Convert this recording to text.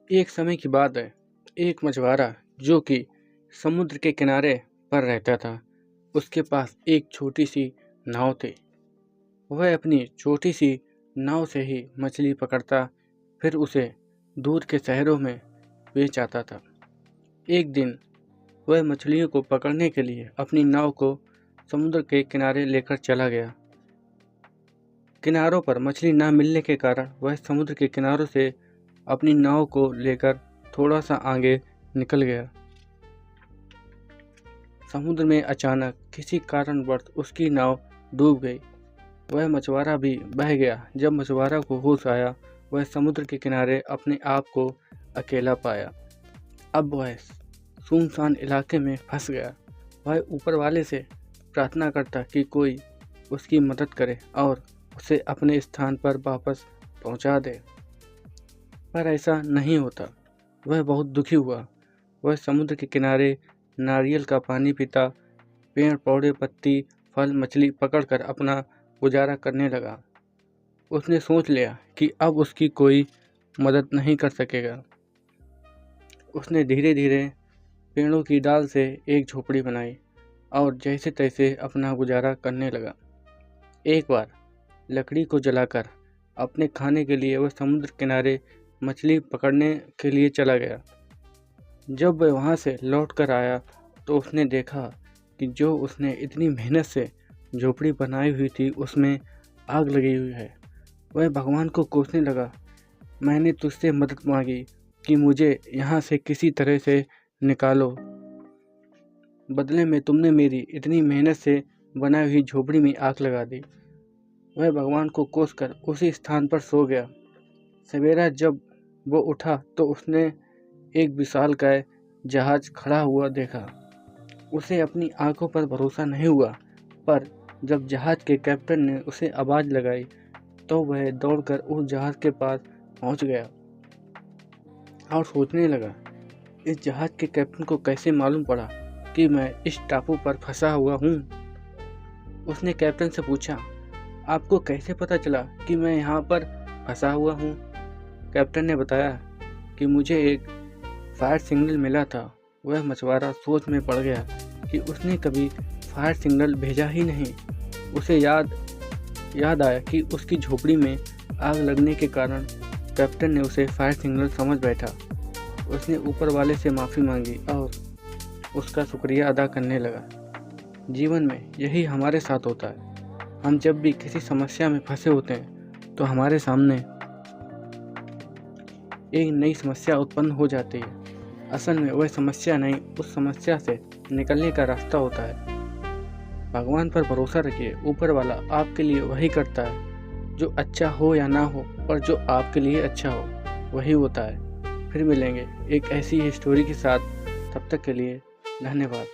एक समय की बात है। एक मछुआरा जो कि समुद्र के किनारे पर रहता था, उसके पास एक छोटी सी नाव थी। वह अपनी छोटी सी नाव से ही मछली पकड़ता, फिर उसे दूर के शहरों में बेच आता था। एक दिन वह मछलियों को पकड़ने के लिए अपनी नाव को समुद्र के किनारे लेकर चला गया। किनारों पर मछली ना मिलने के कारण वह समुद्र के किनारों से अपनी नाव को लेकर थोड़ा सा आगे निकल गया। समुद्र में अचानक किसी कारणवश उसकी नाव डूब गई। वह मछुआरा भी बह गया। जब मछुआरा को होश आया, वह समुद्र के किनारे अपने आप को अकेला पाया। अब वह सुनसान इलाके में फंस गया। वह ऊपर वाले से प्रार्थना करता कि कोई उसकी मदद करे और उसे अपने स्थान पर वापस पहुंचा दे, पर ऐसा नहीं होता। वह बहुत दुखी हुआ। वह समुद्र के किनारे नारियल का पानी पीता, पेड़ पौधे, पत्ती, फल, मछली पकड़कर अपना गुजारा करने लगा। उसने सोच लिया कि अब उसकी कोई मदद नहीं कर सकेगा। उसने धीरे धीरे पेड़ों की डाल से एक झोपड़ी बनाई और जैसे तैसे अपना गुजारा करने लगा। एक बार लकड़ी को जलाकर अपने खाने के लिए वह समुद्र किनारे मछली पकड़ने के लिए चला गया। जब वह वहाँ से लौट कर आया तो उसने देखा कि जो उसने इतनी मेहनत से झोपड़ी बनाई हुई थी उसमें आग लगी हुई है। वह भगवान को कोसने लगा, मैंने तुझसे मदद मांगी कि मुझे यहाँ से किसी तरह से निकालो, बदले में तुमने मेरी इतनी मेहनत से बनाई हुई झोपड़ी में आग लगा दी। वह भगवान को कोसकर उसी स्थान पर सो गया। सवेरा जब वो उठा तो उसने एक विशालकाय जहाज खड़ा हुआ देखा। उसे अपनी आंखों पर भरोसा नहीं हुआ, पर जब जहाज के कैप्टन ने उसे आवाज़ लगाई तो वह दौड़कर उस जहाज के पास पहुंच गया और सोचने लगा, इस जहाज के कैप्टन को कैसे मालूम पड़ा कि मैं इस टापू पर फंसा हुआ हूँ। उसने कैप्टन से पूछा, आपको कैसे पता चला कि मैं यहाँ पर फंसा हुआ हूँ? कैप्टन ने बताया कि मुझे एक फायर सिग्नल मिला था। वह मछुआरा सोच में पड़ गया कि उसने कभी फायर सिग्नल भेजा ही नहीं। उसे याद आया कि उसकी झोपड़ी में आग लगने के कारण कैप्टन ने उसे फायर सिग्नल समझ बैठा। उसने ऊपर वाले से माफ़ी मांगी और उसका शुक्रिया अदा करने लगा। जीवन में यही हमारे साथ होता है। हम जब भी किसी समस्या में फंसे होते हैं तो हमारे सामने एक नई समस्या उत्पन्न हो जाती है। असल में वह समस्या नहीं, उस समस्या से निकलने का रास्ता होता है। भगवान पर भरोसा रखिए, ऊपर वाला आपके लिए वही करता है जो अच्छा हो या ना हो, पर जो आपके लिए अच्छा हो वही होता है। फिर मिलेंगे एक ऐसी ही स्टोरी के साथ। तब तक के लिए धन्यवाद।